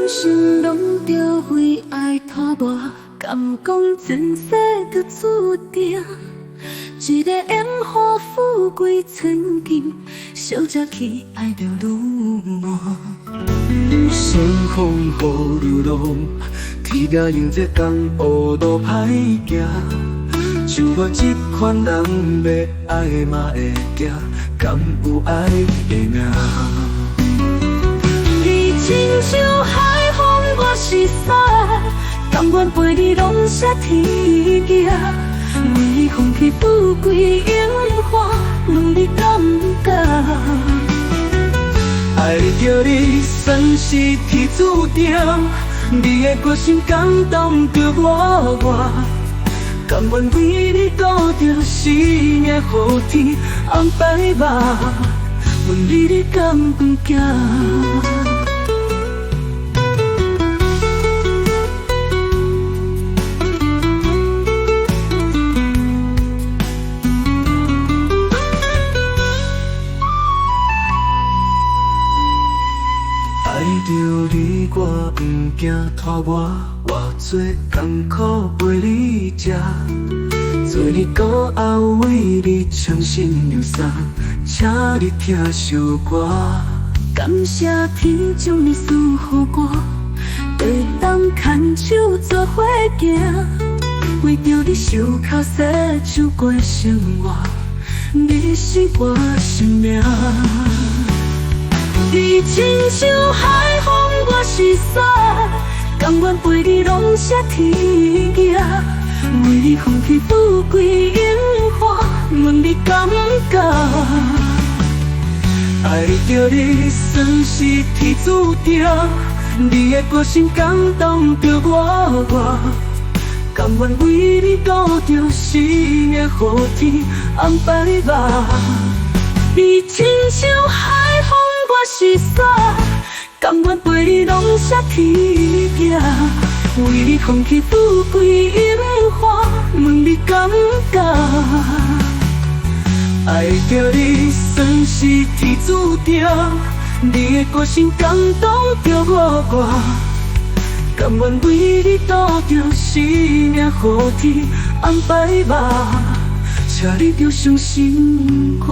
生拢着为爱拖磨，敢讲前世就注定。一个烟火富贵千金，小食去爱着愈满。顺风雨路，天涯用这江湖路歹行。像我这款人要爱嘛会行，敢有爱的命？你亲像海风，我是沙，甘愿陪你浪射天涯。为你放弃富贵荣华，问你敢敢？爱着你算是天注定，你的决心感动着我，甘愿为你赌着生命，予天安排吧，问你敢不惊？爱着你，我不惊拖磨，偌多艰苦陪你吃。做年到后为你唱心流洒，请你听首歌。感谢天将你赐予我，会当牵手做伙行。为着你手脚洗手过生活，你是我生命。你亲像海风，我是沙，甘愿陪你浪射天涯。为你放弃富贵荣华，问你敢敢？爱着你算是天注定，你的决心感动着我，甘愿为你赌着生命，予天安排吧。你亲像海风，我是沙，甘愿陪你浪射天涯。为你放弃富贵荣华，问你敢敢？爱着你算是天注定，你的决心感动着我，甘愿为你赌着生命，予天安排吧，请你着相信我。